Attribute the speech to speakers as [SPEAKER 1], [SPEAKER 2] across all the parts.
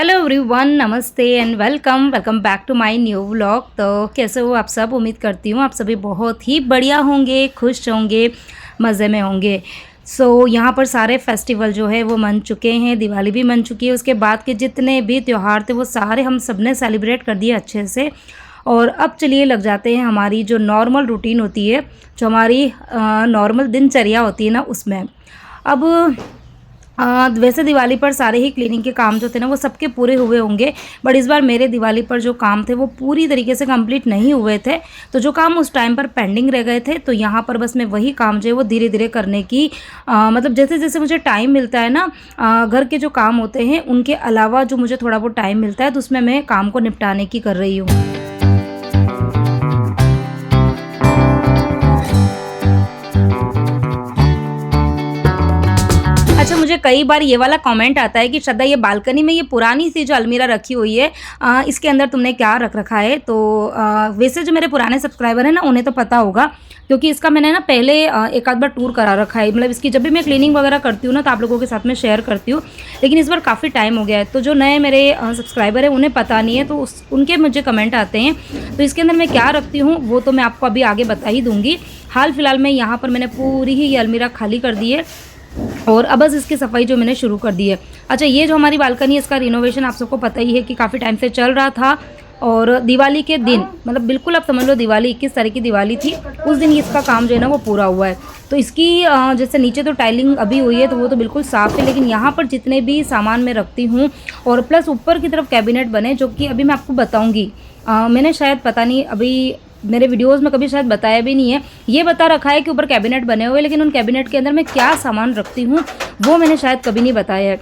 [SPEAKER 1] Hello everyone, नमस्ते and welcome back to my new vlog. तो कैसे हो आप सब? उम्मीद करती हूँ आप सभी बहुत ही बढ़िया होंगे, खुश होंगे, मज़े में होंगे। यहाँ पर सारे फेस्टिवल जो है वो मन चुके हैं, दिवाली भी मन चुकी है। उसके बाद के जितने भी त्यौहार थे वो सारे हम सब ने सेलिब्रेट कर दिए अच्छे से। और अब चलिए लग जाते हैं हमारी जो नॉर्मल रूटीन होती है, जो हमारी नॉर्मल दिनचर्या होती है ना, उसमें। अब वैसे दिवाली पर सारे ही क्लीनिंग के काम जो थे ना वो सबके पूरे हुए होंगे, बट इस बार मेरे दिवाली पर जो काम थे वो पूरी तरीके से कंप्लीट नहीं हुए थे। तो जो काम उस टाइम पर पेंडिंग रह गए थे, तो यहाँ पर बस मैं वही काम जो है वो धीरे धीरे करने की मतलब जैसे जैसे मुझे टाइम मिलता है ना, घर के जो काम होते हैं उनके अलावा जो मुझे थोड़ा बहुत टाइम मिलता है तो उसमें मैं काम को निपटाने की कर रही हूँ। अच्छा, मुझे कई बार ये वाला कमेंट आता है कि श्रद्धा, ये बालकनी में ये पुरानी सी जो अलमीरा रखी हुई है, इसके अंदर तुमने क्या रख रखा है? तो वैसे जो मेरे पुराने सब्सक्राइबर हैं ना, उन्हें तो पता होगा, क्योंकि इसका मैंने ना पहले एक आध बार टूर करा रखा है। मतलब इसकी जब भी मैं क्लीनिंग वगैरह करती हूँ ना तो आप लोगों के साथ में शेयर करती हूँ, लेकिन इस बार काफ़ी टाइम हो गया है। तो जो नए मेरे सब्सक्राइबर हैं उन्हें पता नहीं है, तो उनके मुझे कमेंट आते हैं। तो इसके अंदर मैं क्या रखती हूँ वो तो मैं आपको अभी आगे बता ही दूँगी। हाल फिलहाल में यहाँ पर मैंने पूरी ही ये अलमीरा खाली कर दी है और अब बस इसकी सफाई जो मैंने शुरू कर दी है। अच्छा, ये जो हमारी बालकनी है इसका रिनोवेशन आप सबको पता ही है कि काफ़ी टाइम से चल रहा था। और दिवाली के दिन, मतलब बिल्कुल आप समझ लो दिवाली 21 तारीख की दिवाली थी, उस दिन इसका काम जो है ना वो पूरा हुआ है। तो इसकी जैसे नीचे तो टाइलिंग अभी हुई है तो वो तो बिल्कुल साफ़ है, लेकिन यहाँ पर जितने भी सामान मैं रखती हूँ और प्लस ऊपर की तरफ कैबिनेट बने, जो कि अभी मैं आपको बताऊँगी। मैंने शायद पता नहीं अभी मेरे वीडियोस में कभी शायद बताया भी नहीं है। ये बता रखा है कि ऊपर कैबिनेट बने हुए, लेकिन उन कैबिनेट के अंदर मैं क्या सामान रखती हूँ वो मैंने शायद कभी नहीं बताया है।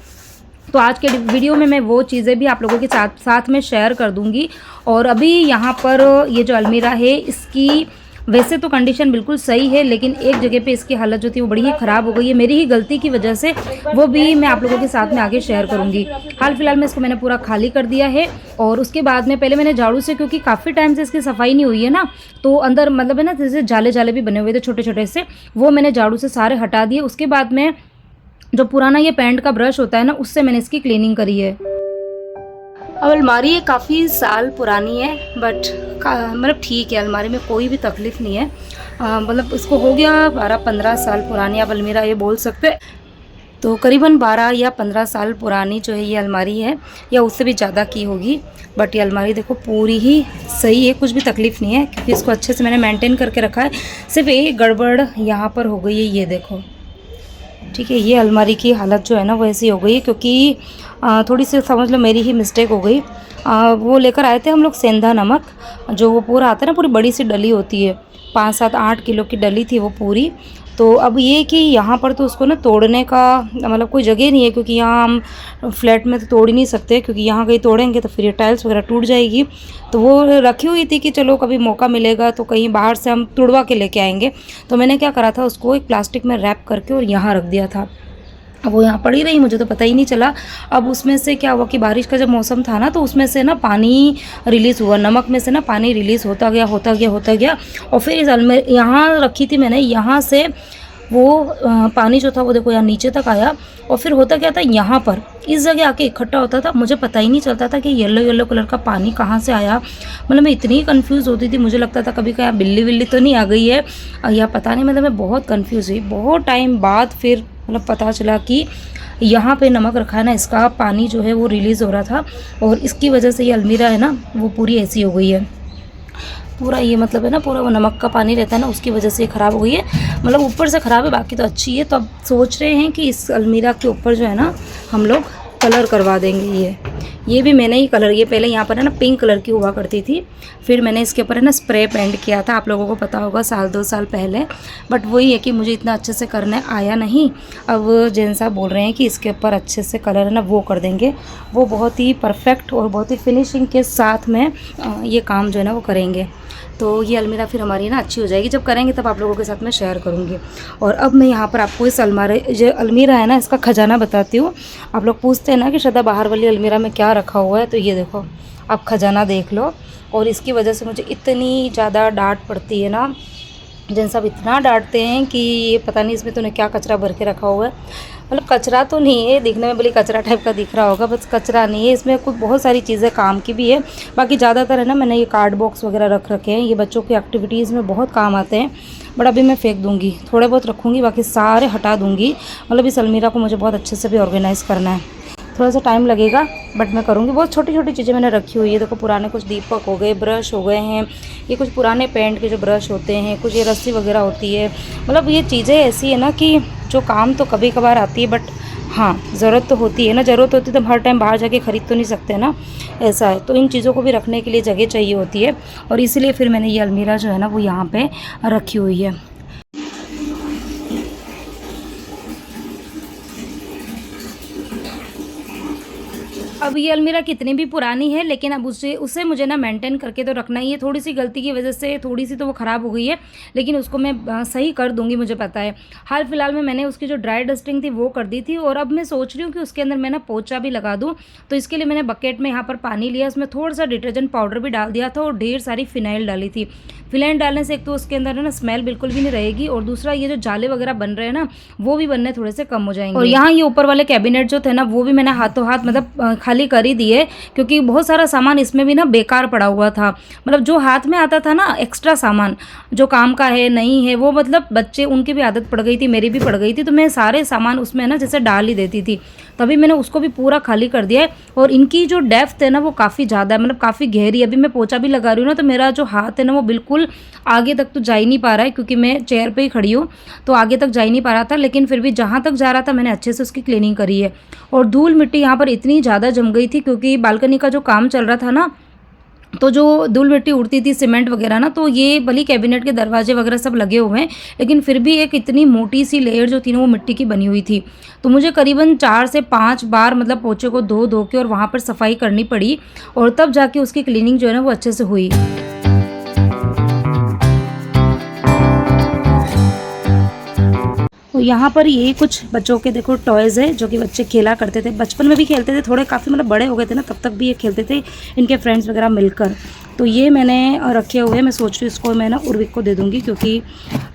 [SPEAKER 1] तो आज के वीडियो में मैं वो चीज़ें भी आप लोगों के साथ में शेयर कर दूँगी। और अभी यहाँ पर ये जो अलमीरा है इसकी वैसे तो कंडीशन बिल्कुल सही है, लेकिन एक जगह पे इसकी हालत जो थी वो बड़ी ही ख़राब हो गई है, मेरी ही गलती की वजह से। वो भी मैं आप लोगों के साथ में आगे शेयर करूंगी। हाल फिलहाल में इसको मैंने पूरा खाली कर दिया है और उसके बाद में पहले मैंने झाड़ू से, क्योंकि काफ़ी टाइम से इसकी सफाई नहीं हुई है ना, तो अंदर मतलब है ना जैसे जाले जाले भी बने हुए थे छोटे छोटे से, वो मैंने झाड़ू से सारे हटा दिए। उसके बाद में जो पुराना ये पेंट का ब्रश होता है ना, उससे मैंने इसकी क्लीनिंग करी है। अब अलमारी ये काफ़ी साल पुरानी है, बट मतलब ठीक है, अलमारी में कोई भी तकलीफ़ नहीं है। मतलब इसको हो गया 12-15 साल पुरानी आप अलमीरा ये बोल सकते हैं। तो करीबन 12 या 15 साल पुरानी जो है ये अलमारी है, या उससे भी ज़्यादा की होगी। बट ये अलमारी देखो पूरी ही सही है, कुछ भी तकलीफ़ नहीं है, क्योंकि इसको अच्छे से मैंने मेंटेन करके रखा है। सिर्फ एक गड़बड़ यहाँ पर हो गई है, ये देखो। ठीक है, ये अलमारी की हालत जो है ना वो ऐसी हो गई, क्योंकि थोड़ी सी समझ लो मेरी ही मिस्टेक हो गई। वो लेकर आए थे हम लोग सेंधा नमक, जो वो पूरा आता है ना, पूरी बड़ी सी डली होती है, 5-7-8 किलो की डली थी वो पूरी। तो अब ये कि यहाँ पर तो उसको ना तोड़ने का मतलब कोई जगह नहीं है, क्योंकि यहाँ हम फ्लैट में तो तोड़ ही नहीं सकते, क्योंकि यहाँ कहीं तोड़ेंगे तो फिर ये टाइल्स वगैरह टूट जाएगी। तो वो रखी हुई थी कि चलो कभी मौका मिलेगा तो कहीं बाहर से हम तुड़वा के लेके आएंगे। तो मैंने क्या करा था, उसको एक प्लास्टिक में रैप करके और यहाँ रख दिया था। अब वो यहाँ पड़ी रही, मुझे तो पता ही नहीं चला। अब उसमें से क्या हुआ कि बारिश का जब मौसम था ना, तो उसमें से ना पानी रिलीज़ हुआ, नमक में से ना पानी रिलीज़ होता गया। और फिर इस अलमारी यहाँ रखी थी मैंने, यहाँ से वो पानी जो था वो देखो यहाँ नीचे तक आया। और फिर होता क्या था, यहाँ पर इस जगह आके इकट्ठा होता था, मुझे पता ही नहीं चलता था कि येलो येलो कलर का पानी कहाँ से आया। मतलब मैं इतनी कंफ्यूज होती थी, मुझे लगता था कभी क्या बिल्ली विल्ली तो नहीं आ गई है या पता नहीं। मतलब मैं बहुत कंफ्यूज हुई। बहुत टाइम बाद फिर मतलब पता चला कि यहाँ पे नमक रखा है ना, इसका पानी जो है वो रिलीज़ हो रहा था, और इसकी वजह से ये अलमीरा है ना वो पूरी ऐसी हो गई है। पूरा ये मतलब है ना, पूरा वो नमक का पानी रहता है ना, उसकी वजह से ख़राब हो गई है। मतलब ऊपर से ख़राब है, बाकी तो अच्छी है। तो अब सोच रहे हैं कि इस अलमीरा के ऊपर जो है ना हम लोग कलर करवा देंगे। ये भी मैंने ही कलर, ये पहले यहाँ पर है ना पिंक कलर की हुआ करती थी, फिर मैंने इसके ऊपर है ना स्प्रे पेंट किया था, आप लोगों को पता होगा 1-2 साल पहले। बट वही है कि मुझे इतना अच्छे से करने आया नहीं। अब जैन साहब बोल रहे हैं कि इसके ऊपर अच्छे से कलर है ना वो कर देंगे, वो बहुत ही परफेक्ट और बहुत ही फिनिशिंग के साथ में ये काम जो है ना वो करेंगे। तो ये अलमीरा फिर हमारी ना अच्छी हो जाएगी, जब करेंगे तब आप लोगों के साथ में शेयर करूँगी। और अब मैं यहाँ पर आपको इस जो अलमीरा है ना इसका खजाना बताती हूँ। आप लोग पूछते हैं ना कि श्रद्धा बाहर वाली अलमीरा में क्या रखा हुआ है, तो ये देखो आप खजाना देख लो। और इसकी वजह से मुझे इतनी ज़्यादा डांट पड़ती है ना, जिन सब इतना डांटते हैं कि ये पता नहीं इसमें तूने क्या कचरा भर के रखा हुआ है। मतलब कचरा तो नहीं है, दिखने में भले कचरा टाइप का दिख रहा होगा, बस कचरा नहीं है, इसमें कुछ बहुत सारी चीज़ें काम की भी है। बाकी ज़्यादातर है ना मैंने ये कार्ड बॉक्स वगैरह रख रखे हैं, ये बच्चों की एक्टिविटीज़ में बहुत काम आते हैं। बट अभी मैं फेंक दूँगी, थोड़े बहुत रखूँगी, बाकी सारे हटा दूँगी। मतलब इस अलमीरा को मुझे बहुत अच्छे से भी ऑर्गेनाइज़ करना है, थोड़ा सा टाइम लगेगा बट मैं करूँगी। बहुत छोटी छोटी चीज़ें मैंने रखी हुई है, देखो पुराने कुछ दीपक हो गए, ब्रश हो गए हैं, ये कुछ पुराने पेंट के जो ब्रश होते हैं, कुछ ये रस्सी वगैरह होती है। मतलब ये चीज़ें ऐसी है ना कि जो काम तो कभी कभार आती है, बट हाँ ज़रूरत तो होती है ना, ज़रूरत होती है तो हम हर टाइम बाहर जाके ख़रीद तो नहीं सकते ना, ऐसा है। तो इन चीज़ों को भी रखने के लिए जगह चाहिए होती है, और इसीलिए फिर मैंने ये अलमीरा जो है ना वो यहाँ पे रखी हुई है। अब ये अलमीरा कितनी भी पुरानी है, लेकिन अब उसे मुझे ना मेंटेन करके तो रखना ही है। थोड़ी सी गलती की वजह से थोड़ी सी तो वो ख़राब हो गई है, लेकिन उसको मैं सही कर दूंगी, मुझे पता है। हाल फिलहाल में मैंने उसकी जो ड्राई डस्टिंग थी वो कर दी थी, और अब मैं सोच रही हूँ कि उसके अंदर मैं ना पोछा भी लगा दूँ। तो इसके लिए मैंने बकेट में यहाँ पर पानी लिया, उसमें थोड़ा सा डिटर्जेंट पाउडर भी डाल दिया था, और ढेर सारी फ़िनाइल डाली थी। फ़िनाइल डालने से एक तो उसके अंदर है ना स्मेल बिल्कुल भी नहीं रहेगी, और दूसरा ये जो जाले वगैरह बन रहे हैं ना वो भी बनने थोड़े से कम हो जाएंगे। और यहाँ ये ऊपर वाले कैबिनेट जो थे ना वो भी मैंने हाथों हाथ मतलब खाली कर ही दिए, क्योंकि बहुत सारा सामान इसमें भी ना बेकार पड़ा हुआ था। मतलब जो हाथ में आता था ना एक्स्ट्रा सामान जो काम का है नहीं है, वो मतलब बच्चे उनकी भी आदत पड़ गई थी, मेरी भी पड़ गई थी, तो मैं सारे सामान उसमें ना जैसे डाल ही देती थी। तभी मैंने उसको भी पूरा खाली कर दिया है। और इनकी जो डेप्थ है ना वो काफ़ी ज़्यादा है, मतलब काफ़ी गहरी। अभी मैं पोछा भी लगा रही हूँ ना तो मेरा जो हाथ है ना वो बिल्कुल आगे तक तो जा ही नहीं पा रहा है, क्योंकि मैं चेयर पे ही खड़ी हूँ, तो आगे तक जा ही नहीं पा रहा था। लेकिन फिर भी जहाँ तक जा रहा था मैंने अच्छे से उसकी क्लीनिंग करी है। और धूल मिट्टी यहाँ पर इतनी ज़्यादा जम गई थी, क्योंकि बालकनी का जो काम चल रहा था ना, तो जो धूल मिट्टी उड़ती थी सीमेंट वगैरह ना, तो ये भली कैबिनेट के दरवाजे वगैरह सब लगे हुए हैं, लेकिन फिर भी एक इतनी मोटी सी लेयर जो थी ना वो मिट्टी की बनी हुई थी। तो मुझे करीबन 4 से 5 बार मतलब पोछे को धो धो के और वहाँ पर सफाई करनी पड़ी, और तब जाके उसकी क्लीनिंग जो है ना वो अच्छे से हुई। तो यहाँ पर ये कुछ बच्चों के देखो टॉयज़ है, जो कि बच्चे खेला करते थे, बचपन में भी खेलते थे, थोड़े काफ़ी मतलब बड़े हो गए थे ना तब तक भी ये खेलते थे इनके फ्रेंड्स वगैरह मिलकर। तो ये मैंने रखे हुए हैं, मैं सोच रही हूँ इसको मैं ना उर्विक को दे दूँगी, क्योंकि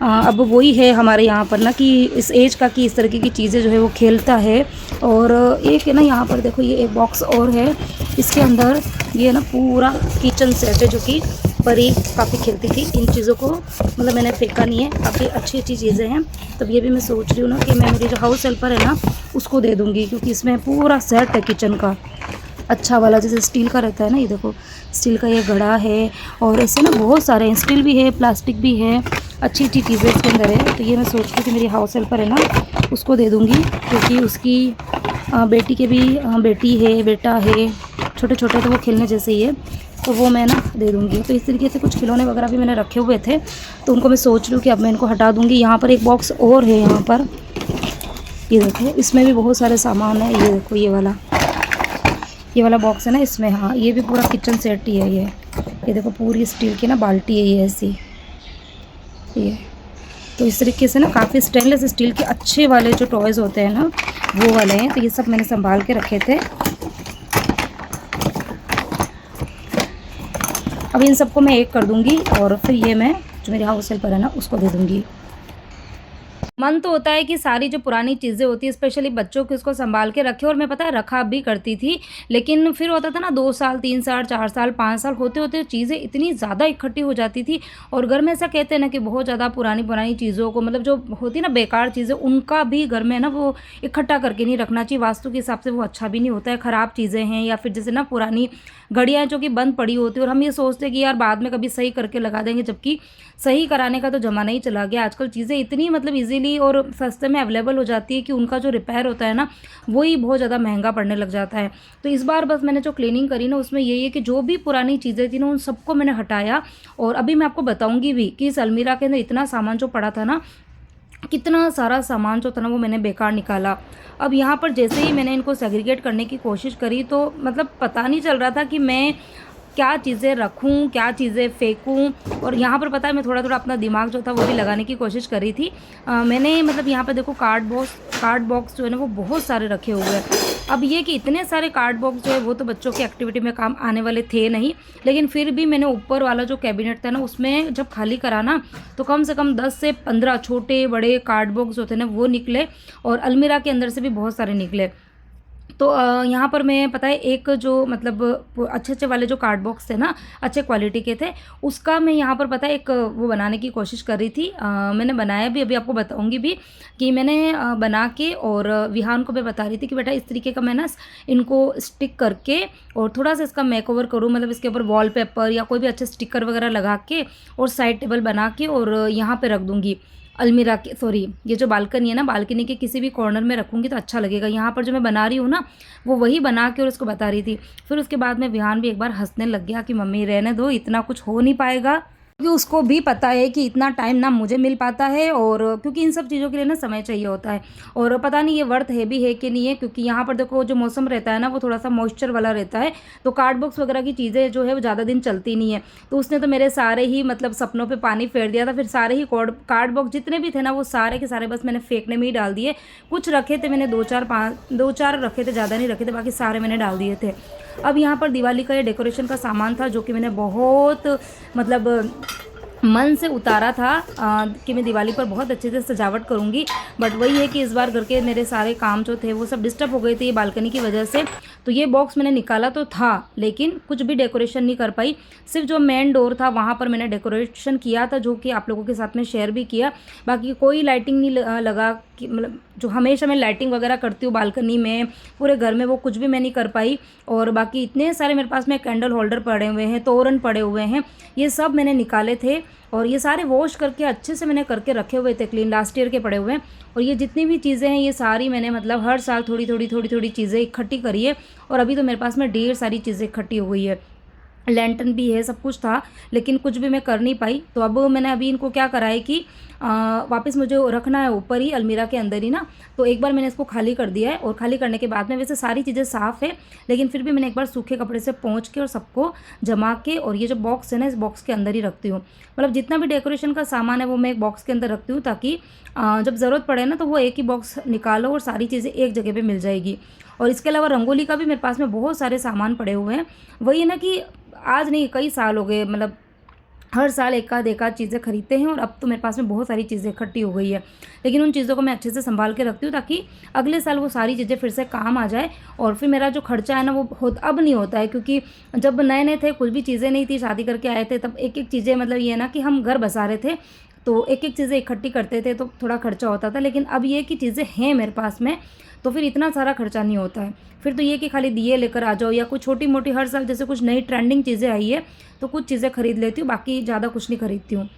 [SPEAKER 1] अब वही है हमारे यहाँ पर ना कि इस एज का कि इस तरीके की चीज़ें जो है वो खेलता है। और एक है ना यहाँ पर देखो ये एक बॉक्स और है, इसके अंदर ये ना पूरा किचन सेट है, जो कि परी काफ़ी खेलती थी। इन चीज़ों को मतलब मैंने फेंका नहीं है, काफ़ी अच्छी अच्छी चीज़ें हैं। तब ये भी मैं सोच रही हूँ ना कि मैं मेरी जो हाउस हेल्पर है ना उसको दे दूँगी, क्योंकि इसमें पूरा सेट है किचन का अच्छा वाला, जैसे स्टील का रहता है ना, ये देखो स्टील का ये घड़ा है, और ऐसे ना बहुत सारे हैं, स्टील भी है प्लास्टिक भी है, अच्छी अच्छी चीज़ें इसके अंदर है। तो ये मैं सोच रही हूँ कि मेरी हाउस हेल्पर है ना उसको दे दूँगी, क्योंकि उसकी बेटी के भी बेटी है बेटा है, छोटे छोटे, तो वो खेलने जैसे ही है, तो वो मैं ना दे दूँगी। तो इस तरीके से कुछ खिलौने वगैरह भी मैंने रखे हुए थे, तो उनको मैं सोच रही हूँ कि अब मैं इनको हटा दूँगी। यहाँ पर एक बॉक्स और है, यहाँ पर ये देखो इसमें भी बहुत सारे सामान है। ये देखो ये वाला बॉक्स है ना, इसमें हाँ ये भी पूरा किचन सेट ही है। ये देखो पूरी स्टील की ना बाल्टी है ये ऐसी, ये तो इस तरीके से ना काफ़ी स्टेनलेस स्टील के अच्छे वाले जो टॉयज़ होते हैं ना वो वाले हैं। तो ये सब मैंने संभाल के रखे थे। अब इन सबको मैं एक कर दूंगी, और फिर ये मैं जो मेरी हाउस हेल्पर है ना उसको दे दूंगी। मन तो होता है कि सारी जो पुरानी चीज़ें होती है स्पेशली बच्चों की उसको संभाल के रखे, और मैं पता है रखा भी करती थी। लेकिन फिर होता था ना 2 साल 3 साल 4 साल 5 साल होते होते चीज़ें इतनी ज़्यादा इकट्ठी हो जाती थी। और घर में ऐसा कहते हैं ना कि बहुत ज़्यादा पुरानी पुरानी चीज़ों को मतलब जो होती है ना बेकार चीज़ें, उनका भी घर में ना वो इकट्ठा करके नहीं रखना चाहिए। वास्तु के हिसाब से वो अच्छा भी नहीं होता है। ख़राब चीज़ें हैं, या फिर जैसे ना पुरानी घड़ियाँ जो कि बंद पड़ी होती है, और हम ये सोचते हैं कि यार बाद में कभी सही करके लगा देंगे, जबकि सही कराने का तो ज़माना ही चला गया। आजकल चीज़ें इतनी मतलब इजीली और सस्ते में अवेलेबल हो जाती है कि उनका जो रिपेयर होता है ना वही बहुत ज़्यादा महंगा पड़ने लग जाता है। तो इस बार बस मैंने जो क्लीनिंग करी ना उसमें यही है कि जो भी पुरानी चीज़ें थी ना उन सबको मैंने हटाया। और अभी मैं आपको बताऊँगी भी कि इस अलमीरा के अंदर इतना सामान जो पड़ा था ना, कितना सारा सामान जो था ना वो मैंने बेकार निकाला। अब यहाँ पर जैसे ही मैंने इनको सेग्रीगेट करने की कोशिश करी, तो मतलब पता नहीं चल रहा था कि मैं क्या चीज़ें रखूं क्या चीज़ें फेंकूं। और यहाँ पर पता है मैं थोड़ा थोड़ा अपना दिमाग जो था वो भी लगाने की कोशिश करी थी। मैंने मतलब यहाँ पर देखो कार्ड बॉक्स जो है ना वो बहुत सारे रखे हुए हैं। अब ये कि इतने सारे कार्ड बॉक्स जो है वो तो बच्चों की एक्टिविटी में काम आने वाले थे नहीं, लेकिन फिर भी मैंने ऊपर वाला जो कैबिनेट था ना उसमें जब खाली करा ना तो कम से कम 10 से 15 छोटे बड़े कार्ड बॉक्स होते हैं ना वो निकले, और अलमीरा के अंदर से भी बहुत सारे निकले। तो यहाँ पर मैं पता है एक जो मतलब अच्छे अच्छे वाले जो कार्ड बॉक्स थे ना, अच्छे क्वालिटी के थे, उसका मैं यहाँ पर पता है एक वो बनाने की कोशिश कर रही थी। मैंने बनाया भी, अभी आपको बताऊँगी भी कि मैंने बना के, और विहान को मैं बता रही थी कि बेटा इस तरीके का मैं ना इनको स्टिक करके और थोड़ा सा इसका मेक ओवर करूँ, मतलब इसके ऊपर वॉलपेपर या कोई भी अच्छे स्टिकर वगैरह लगा के और साइड टेबल बना के और यहाँ पर रख दूँगी अलमीरा के, सॉरी ये जो बालकनी है ना, बालकनी के किसी भी कॉर्नर में रखूँगी तो अच्छा लगेगा। यहाँ पर जो मैं बना रही हूँ ना वो वही बना के और उसको बता रही थी। फिर उसके बाद में विहान भी एक बार हंसने लग गया कि मम्मी रहने दो, इतना कुछ हो नहीं पाएगा, क्योंकि उसको भी पता है कि इतना टाइम ना मुझे मिल पाता है, और क्योंकि इन सब चीज़ों के लिए ना समय चाहिए होता है, और पता नहीं ये वर्थ है भी है कि नहीं है, क्योंकि यहाँ पर देखो जो मौसम रहता है ना वो थोड़ा सा मॉइस्चर वाला रहता है, तो कार्ड बॉक्स वगैरह की चीज़ें जो है वो ज़्यादा दिन चलती नहीं है। तो उसने तो मेरे सारे ही मतलब सपनों पर पानी फेर दिया था। फिर सारे ही कार्ड बॉक्स जितने भी थे ना वो सारे के सारे बस मैंने फेंकने में ही डाल दिए। कुछ रखे थे मैंने, दो चार रखे थे, ज़्यादा नहीं रखे थे, बाकी सारे मैंने डाल दिए थे। अब यहाँ पर दिवाली का ये डेकोरेशन का सामान था जो कि मैंने बहुत मतलब मन से उतारा था कि मैं दिवाली पर बहुत अच्छे से सजावट करूँगी, बट वही है कि इस बार घर के मेरे सारे काम जो थे वो सब डिस्टर्ब हो गए थे ये बालकनी की वजह से। तो ये बॉक्स मैंने निकाला तो था, लेकिन कुछ भी डेकोरेशन नहीं कर पाई। सिर्फ जो मेन डोर था वहाँ पर मैंने डेकोरेशन किया था, जो कि आप लोगों के साथ में शेयर भी किया। बाकी कोई लाइटिंग नहीं लगा कि मतलब जो हमेशा मैं लाइटिंग वगैरह करती हूँ बालकनी में पूरे घर में, वो कुछ भी मैं नहीं कर पाई। और बाकी इतने सारे मेरे पास में कैंडल होल्डर पड़े हुए हैं, तोरण पड़े हुए हैं, ये सब मैंने निकाले थे, और ये सारे वॉश करके अच्छे से मैंने करके रखे हुए थे क्लीन, लास्ट ईयर के पड़े हुए हैं। और ये जितनी भी चीज़ें हैं ये सारी मैंने मतलब हर साल थोड़ी थोड़ी चीज़ें इकट्ठी करी है, और अभी तो मेरे पास में ढेर सारी चीज़ें इकट्ठी हो गई है। लैंटर्न भी है, सब कुछ था, लेकिन कुछ भी मैं कर नहीं पाई। तो अब मैंने अभी इनको क्या करा है कि वापस मुझे रखना है ऊपर ही अलमीरा के अंदर ही ना, तो एक बार मैंने इसको खाली कर दिया है, और खाली करने के बाद में वैसे सारी चीज़ें साफ़ है, लेकिन फिर भी मैंने एक बार सूखे कपड़े से पोंछ के और सबको जमा के, और ये जो बॉक्स है ना इस बॉक्स के अंदर ही रखती हूँ। मतलब जितना भी डेकोरेशन का सामान है वो मैं एक बॉक्स के अंदर रखती हूँ, ताकि जब ज़रूरत पड़े ना तो वो एक ही बॉक्स निकालो और सारी चीज़ें एक जगह पर मिल जाएगी। और इसके अलावा रंगोली का भी मेरे पास में बहुत सारे सामान पड़े हुए हैं। वही है ना कि आज नहीं कई साल हो गए, मतलब हर साल एक आध चीज़ें खरीदते हैं, और अब तो मेरे पास में बहुत सारी चीज़ें इकट्ठी हो गई है, लेकिन उन चीज़ों को मैं अच्छे से संभाल के रखती हूँ ताकि अगले साल वो सारी चीज़ें फिर से काम आ जाए। और फिर मेरा जो खर्चा है ना वो अब नहीं होता है, क्योंकि जब नए नए थे कुछ भी चीज़ें नहीं थी, शादी करके आए थे तब एक एक चीज़ें, मतलब ये ना कि हम घर बसा रहे थे तो एक एक चीज़ें इकट्ठी करते थे तो थोड़ा खर्चा होता था, लेकिन अब ये कि चीज़ें हैं मेरे पास में तो फिर इतना सारा खर्चा नहीं होता है। फिर तो ये कि खाली दिए लेकर आ जाओ, या कुछ छोटी मोटी हर साल जैसे कुछ नई ट्रेंडिंग चीज़ें आई है तो कुछ चीज़ें खरीद लेती हूँ, बाकी ज़्यादा कुछ नहीं खरीदती हूँ।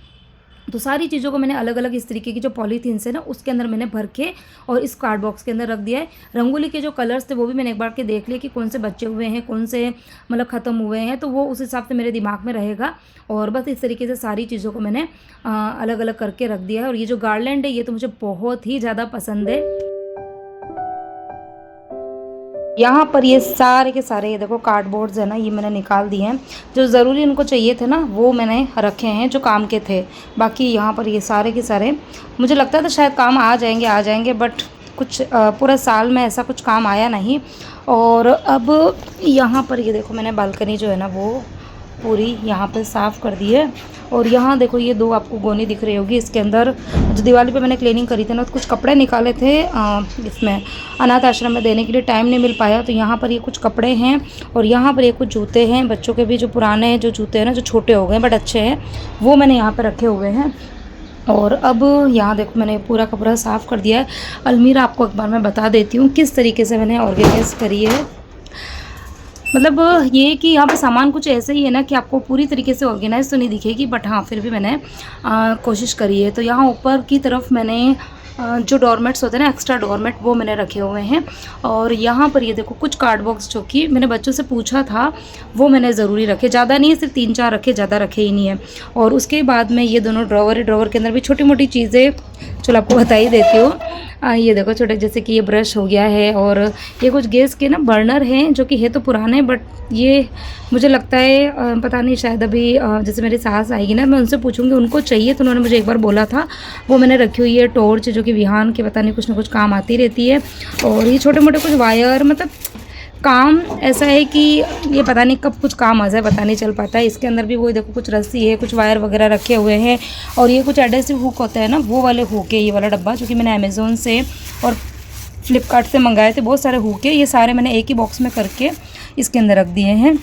[SPEAKER 1] तो सारी चीज़ों को मैंने अलग अलग इस तरीके की जो पॉलीथीन से ना उसके अंदर मैंने भर के और इस कार्ड बॉक्स के अंदर रख दिया है। रंगोली के जो कलर्स थे वो भी मैंने एक बार के देख लिए कि कौन से बचे हुए हैं, कौन से मतलब ख़त्म हुए हैं, तो वो उस हिसाब से मेरे दिमाग में रहेगा। और बस इस तरीके से सारी चीज़ों को मैंने अलग अलग करके रख दिया है। और ये जो गार्लैंड है ये तो मुझे बहुत ही ज़्यादा पसंद है। यहाँ पर ये सारे के सारे ये देखो कार्डबोर्ड्स है ना, ये मैंने निकाल दिए हैं। जो ज़रूरी उनको चाहिए थे ना वो मैंने रखे हैं जो काम के थे। बाकी यहाँ पर ये सारे के सारे मुझे लगता था शायद काम आ जाएंगे, बट कुछ पूरा साल में ऐसा कुछ काम आया नहीं। और अब यहाँ पर ये देखो मैंने बालकनी जो है ना वो पूरी यहाँ पर साफ़ कर दी है। और यहाँ देखो ये दो आपको गोनी दिख रही होगी, इसके अंदर जो दिवाली पे मैंने क्लीनिंग करी थी ना तो कुछ कपड़े निकाले थे इसमें अनाथ आश्रम में देने के लिए, टाइम नहीं मिल पाया। तो यहाँ पर ये कुछ कपड़े हैं और यहाँ पर ये कुछ जूते हैं बच्चों के भी, जो पुराने जो जूते हैं ना जो छोटे हो गए बट अच्छे हैं, वो मैंने यहाँ पर रखे हुए हैं। और अब यहाँ देखो मैंने पूरा कपड़ा साफ़ कर दिया है। अलमीरा आपको एक बार मैं बता देती हूँ किस तरीके से मैंने ऑर्गेनाइज करी है। मतलब ये कि यहाँ पे सामान कुछ ऐसे ही है ना कि आपको पूरी तरीके से ऑर्गेनाइज तो नहीं दिखेगी, बट हाँ फिर भी मैंने कोशिश करी है। तो यहाँ ऊपर की तरफ मैंने जो डोरमेट्स होते हैं ना, एक्स्ट्रा डोरमेट, वो मैंने रखे हुए हैं। और यहाँ पर ये देखो कुछ कार्ड बॉक्स जो कि मैंने बच्चों से पूछा था वो मैंने ज़रूरी रखे, ज़्यादा नहीं है, सिर्फ 3-4 रखे, ज़्यादा रखे ही नहीं है। और उसके बाद में ये दोनों ड्रॉवर के अंदर भी छोटी मोटी चीज़ें चलो आपको बता ही देती हूँ। ये देखो छोटे, जैसे कि ये ब्रश हो गया है, और ये कुछ गैस के ना बर्नर हैं जो कि है तो पुराने, बट ये मुझे लगता है पता नहीं, शायद अभी जैसे मेरी सास आएगी ना, मैं उनसे पूछूंगी उनको चाहिए, तो उन्होंने मुझे एक बार बोला था। वो मैंने रखी हुई है टॉर्च, जो कि विहान के पता नहीं कुछ ना कुछ काम आती रहती है। और ये छोटे मोटे कुछ वायर, मतलब काम ऐसा है कि ये पता नहीं कब कुछ काम आ जाए, पता नहीं चल पाता है। इसके अंदर भी वो देखो कुछ रस्सी है, कुछ वायर वगैरह रखे हुए हैं, और ये कुछ एडहेसिव हुक होता है ना, वो वाले हुक है ये वाला डब्बा, जो कि मैंने अमेज़ोन से और फ्लिपकार्ट से मंगाए थे। बहुत सारे हुक है, ये सारे मैंने एक ही बॉक्स में करके इसके अंदर रख दिए हैं।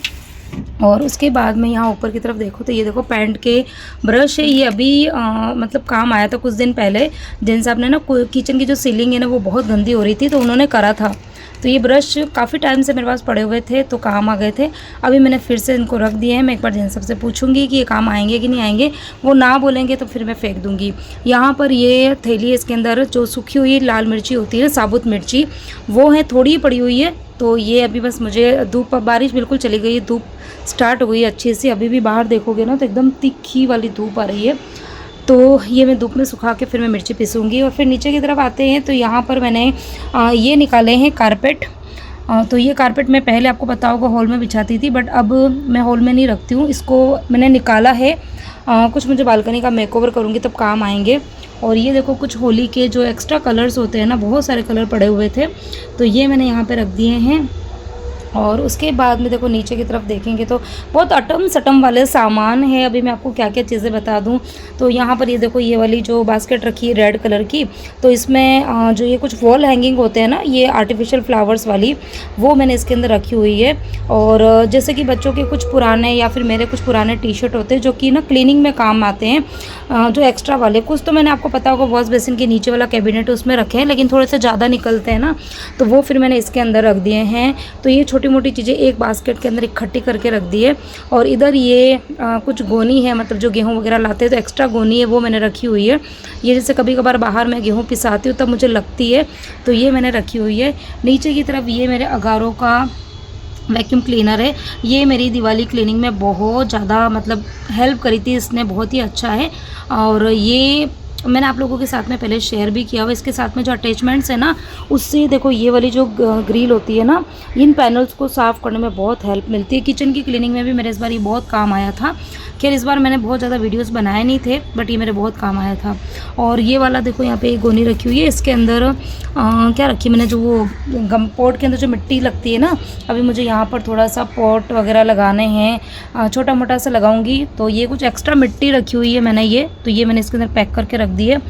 [SPEAKER 1] और उसके बाद में यहाँ ऊपर की तरफ देखो तो ये देखो पैंट के ब्रश है। ये अभी मतलब काम आया था कुछ दिन पहले। जिन साहब ने ना किचन की जो सीलिंग है ना वो बहुत गंदी हो रही थी, तो उन्होंने करा था। तो ये ब्रश काफ़ी टाइम से मेरे पास पड़े हुए थे, तो काम आ गए थे। अभी मैंने फिर से इनको रख दिए हैं। मैं एक बार जिन सबसे पूछूंगी कि ये काम आएंगे कि नहीं आएंगे। वो ना बोलेंगे तो फिर मैं फेंक दूंगी। यहाँ पर ये थैली है, इसके अंदर जो सूखी हुई लाल मिर्ची होती है, साबुत मिर्ची, वो है, थोड़ी पड़ी हुई है। तो ये अभी बस मुझे धूप, बारिश बिल्कुल चली गई है, धूप स्टार्ट हो गई है अच्छी सी। अभी भी बाहर देखोगे ना तो एकदम तीखी वाली धूप आ रही है। तो ये मैं धूप में सुखा के फिर मैं मिर्ची पीसूँगी। और फिर नीचे की तरफ आते हैं तो यहाँ पर मैंने ये निकाले हैं कारपेट। तो ये कारपेट मैं पहले आपको पता होगा हॉल में बिछाती थी, बट अब मैं हॉल में नहीं रखती हूँ। इसको मैंने निकाला है, कुछ मुझे बालकनी का मेकओवर करूँगी तब काम आएंगे। और ये देखो कुछ होली के जो एक्स्ट्रा कलर्स होते हैं ना, बहुत सारे कलर पड़े हुए थे, तो ये मैंने यहाँ पे रख दिए हैं। और उसके बाद में देखो नीचे की तरफ देखेंगे तो बहुत अटम सटम वाले सामान है। अभी मैं आपको क्या क्या चीज़ें बता दूं। तो यहाँ पर ये देखो ये वाली जो बास्केट रखी है रेड कलर की, तो इसमें जो ये कुछ वॉल हैंगिंग होते हैं ना, ये आर्टिफिशियल फ्लावर्स वाली, वो मैंने इसके अंदर रखी हुई है। और जैसे कि बच्चों के कुछ पुराने या फिर मेरे कुछ पुराने टी शर्ट होते हैं जो कि ना क्लीनिंग में काम आते हैं, जो एक्स्ट्रा वाले, कुछ तो मैंने आपको पता होगा वॉश बेसिन के नीचे वाला कैबिनेट उसमें रखे हैं, लेकिन थोड़े से ज़्यादा निकलते हैं ना, तो वो फिर मैंने इसके अंदर रख दिए हैं। तो ये छोटी मोटी चीज़ें एक बास्केट के अंदर इकट्ठी करके रख दी है। और इधर ये कुछ गोनी है, मतलब जो गेहूं वगैरह लाते हैं तो एक्स्ट्रा गोनी है, वो मैंने रखी हुई है। ये जैसे कभी कभार बाहर मैं गेहूं पिसाती हूँ तब मुझे लगती है, तो ये मैंने रखी हुई है। नीचे की तरफ ये मेरे अगारों का वैक्यूम क्लीनर है। ये मेरी दिवाली क्लीनिंग में बहुत ज़्यादा मतलब हेल्प करी थी इसने, बहुत ही अच्छा है। और ये मैंने आप लोगों के साथ में पहले शेयर भी किया हुआ। इसके साथ में जो अटैचमेंट्स है ना, उससे देखो ये वाली जो ग्रिल होती है ना, इन पैनल्स को साफ़ करने में बहुत हेल्प मिलती है। किचन की क्लीनिंग में भी मेरे इस बार ये बहुत काम आया था। खैर इस बार मैंने बहुत ज़्यादा वीडियोस बनाए नहीं थे, बट ये मेरे बहुत काम आया था। और ये वाला देखो यहाँ पे एक गोनी रखी हुई है। इसके अंदर क्या रखी मैंने, जो वो गम पॉट के अंदर जो मिट्टी लगती है ना, अभी मुझे यहाँ पर थोड़ा सा पॉट वगैरह लगाने हैं, छोटा मोटा सा लगाऊंगी। तो ये कुछ एक्स्ट्रा मिट्टी रखी हुई है मैंने, ये तो ये मैंने इसके अंदर पैक करके रख दी है।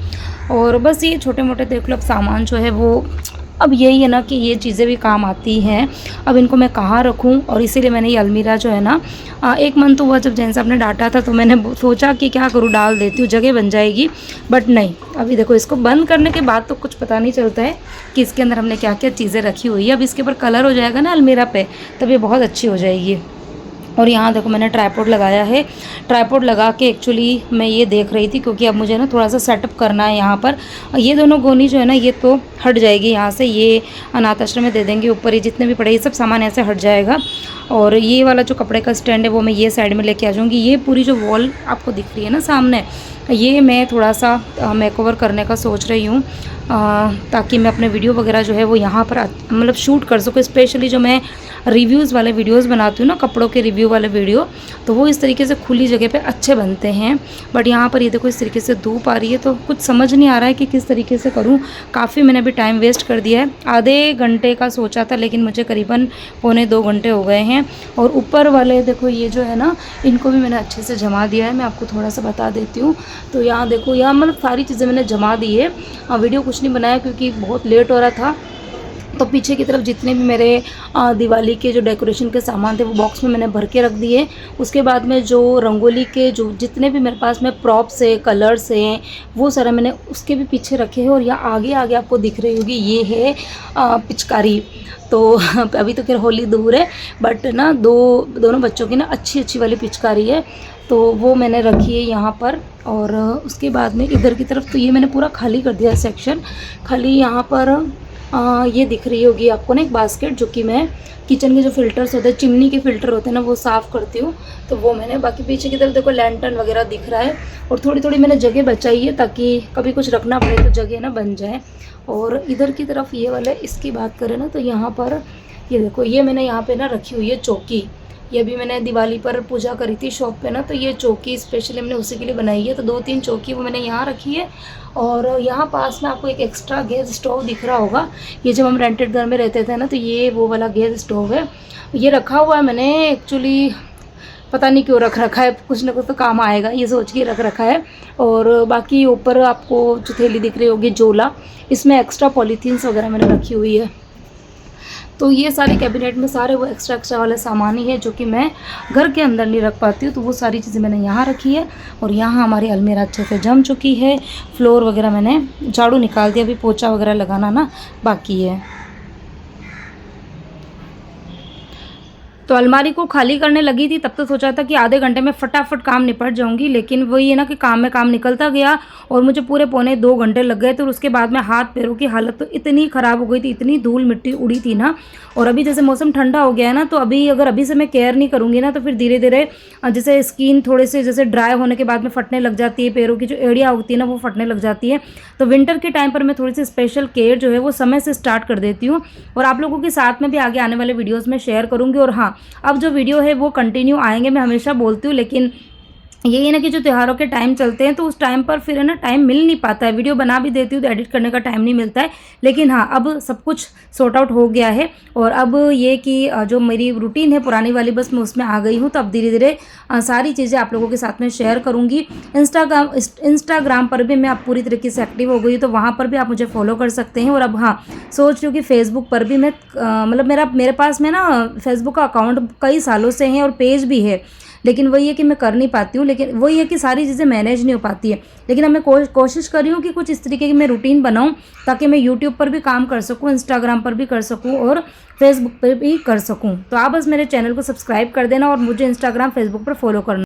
[SPEAKER 1] और बस ये छोटे मोटे देख लो अब सामान जो है वो, अब यही है ना कि ये चीज़ें भी काम आती हैं। अब इनको मैं कहाँ रखूँ, और इसीलिए मैंने ये अलमीरा जो है ना, एक मन तो हुआ जब जैन साहब ने डांटा था तो मैंने सोचा कि क्या करूँ, डाल देती हूँ, जगह बन जाएगी। बट नहीं, अभी देखो इसको बंद करने के बाद तो कुछ पता नहीं चलता है कि इसके अंदर हमने क्या क्या चीज़ें रखी हुई है। अब इसके ऊपर कलर हो जाएगा ना अलमीरा पे, तब ये बहुत अच्छी हो जाएगी। और यहाँ देखो मैंने ट्राइपॉड लगाया है। ट्राइपॉड लगा के एक्चुअली मैं ये देख रही थी, क्योंकि अब मुझे ना थोड़ा सा सेटअप करना है यहाँ पर। ये दोनों गोनी जो है ना, ये तो हट जाएगी यहाँ से, ये अनाथ आश्रम में दे देंगे। ऊपर ये जितने भी पड़े ये सब सामान ऐसे हट जाएगा। और ये वाला जो कपड़े का स्टैंड है वो मैं ये साइड में लेके आ जाऊँगी। ये पूरी जो वॉल आपको दिख रही है ना सामने, ये मैं थोड़ा सा मेकओवर करने का सोच रही हूँ, ताकि मैं अपने वीडियो वगैरह जो है वो यहाँ पर मतलब शूट कर सकूँ। स्पेशली जो मैं रिव्यूज़ वाले वीडियोस बनाती हूँ ना, कपड़ों के रिव्यू वाले वीडियो, तो वो इस तरीके से खुली जगह पे अच्छे बनते हैं। बट यहाँ पर ये देखो इस तरीके से धूप आ रही है, तो कुछ समझ नहीं आ रहा है कि किस तरीके से करूँ। काफ़ी मैंने अभी टाइम वेस्ट कर दिया है। आधे घंटे का सोचा था, लेकिन मुझे करीबन 1.25 घंटे हो गए हैं। और ऊपर वाले देखो ये जो है ना, इनको भी मैंने अच्छे से जमा दिया है। मैं आपको थोड़ा सा बता देती हूँ। तो यहाँ देखो, यहाँ मतलब सारी चीज़ें मैंने जमा दी है। वीडियो कुछ नहीं बनाया क्योंकि बहुत लेट हो रहा था। तो पीछे की तरफ जितने भी मेरे दिवाली के जो डेकोरेशन के सामान थे वो बॉक्स में मैंने भर के रख दिए। उसके बाद में जो रंगोली के जो जितने भी मेरे पास में प्रॉप्स है, कलर्स हैं, वो सारा मैंने उसके भी पीछे रखे हैं। और यहाँ आगे आगे आपको दिख रही होगी, ये है पिचकारी। तो अभी तो खैर होली दूर है, बट ना दोनों बच्चों की ना अच्छी वाली पिचकारी है, तो वो मैंने रखी है यहाँ पर। और उसके बाद में इधर की तरफ तो ये मैंने पूरा खाली कर दिया सेक्शन। खाली यहाँ पर ये दिख रही होगी आपको ना एक बास्केट, जो कि मैं किचन के जो फ़िल्टर्स होते हैं, चिमनी के फ़िल्टर होते हैं ना, वो साफ़ करती हूँ। तो वो मैंने, बाकी पीछे की तरफ देखो लैंटर्न वगैरह दिख रहा है, और थोड़ी थोड़ी मैंने जगह बचाई है ताकि कभी कुछ रखना पड़े तो जगह ना बन जाए। और इधर की तरफ ये वाला, इसकी बात करें ना तो यहाँ पर ये देखो, ये मैंने यहाँ पे ना रखी हुई है चौकी। ये भी मैंने दिवाली पर पूजा करी थी शॉप पे ना, तो ये चौकी स्पेशली हमने उसी के लिए बनाई है। तो 2-3 चौकी वो मैंने यहाँ रखी है। और यहाँ पास में आपको एक एक्स्ट्रा गैस स्टोव दिख रहा होगा। ये जब हम रेंटेड घर में रहते थे ना, तो ये वो वाला गैस स्टोव है। ये रखा हुआ है मैंने, एक्चुअली पता नहीं क्यों रख रखा है, कुछ ना कुछ तो काम आएगा ये सोच के रख रखा है। और बाकी ऊपर आपको जो थैली दिख रही होगी जोला, इसमें एक्स्ट्रा पॉलीथीन्स वगैरह मैंने रखी हुई है। तो ये सारे कैबिनेट में सारे वो एक्स्ट्रा वाले सामान ही है जो कि मैं घर के अंदर नहीं रख पाती हूँ। तो वो सारी चीज़ें मैंने यहाँ रखी है। और यहाँ हमारी अलमीरा अच्छे से जम चुकी है। फ्लोर वगैरह मैंने झाड़ू निकाल दिया, अभी पोछा वगैरह लगाना ना बाकी है। तो अलमारी को खाली करने लगी थी, तब तो सोचा था कि आधे घंटे में फटाफट काम निपट जाऊंगी, लेकिन वही है ना कि काम में काम निकलता गया और मुझे पूरे पौने 2 घंटे लग गए। तो उसके बाद में हाथ पैरों की हालत तो इतनी ख़राब हो गई थी, इतनी धूल मिट्टी उड़ी थी ना। और अभी जैसे मौसम ठंडा हो गया है ना, तो अभी अगर अभी से मैं केयर नहीं करूँगी ना, तो फिर धीरे धीरे जैसे स्किन थोड़े से जैसे ड्राई होने के बाद में फटने लग जाती है, पैरों की जो एड़ियाँ होती है ना वो फटने लग जाती है। तो विंटर के टाइम पर मैं थोड़ी सी स्पेशल केयर जो है वो समय से स्टार्ट कर देती हूँ, और आप लोगों के साथ में भी आगे आने वाले वीडियोज़ में शेयर करूँगी। और हाँ, अब जो वीडियो है वो कंटिन्यू आएंगे, मैं हमेशा बोलती हूँ, लेकिन यही है ना कि जो त्योहारों के टाइम चलते हैं तो उस टाइम पर फिर है ना टाइम मिल नहीं पाता है। वीडियो बना भी देती हूँ तो एडिट करने का टाइम नहीं मिलता है। लेकिन हाँ, अब सब कुछ सॉर्ट आउट हो गया है, और अब ये कि जो मेरी रूटीन है पुरानी वाली, बस मैं उसमें आ गई हूँ। तो अब धीरे धीरे सारी चीज़ें आप लोगों के साथ में शेयर करूँगी। इंस्टाग्राम पर भी मैं अब पूरी तरीके से एक्टिव हो गई, तो वहाँ पर भी आप मुझे फॉलो कर सकते हैं। और अब हाँ, सोच रही हूँ कि फेसबुक पर भी मैं मतलब मेरे पास में ना फेसबुक का अकाउंट कई सालों से है और पेज भी है, लेकिन वही है कि मैं कर नहीं पाती हूँ। लेकिन वही है कि सारी चीज़ें मैनेज नहीं हो पाती है। लेकिन अब मैं कोशिश कर रही हूँ कि कुछ इस तरीके की मैं रूटीन बनाऊँ, ताकि मैं यूट्यूब पर भी काम कर सकूँ, इंस्टाग्राम पर भी कर सकूँ और फेसबुक पर भी कर सकूँ। तो आप बस मेरे चैनल को सब्सक्राइब कर देना और मुझे इंस्टाग्राम फेसबुक पर फॉलो करना।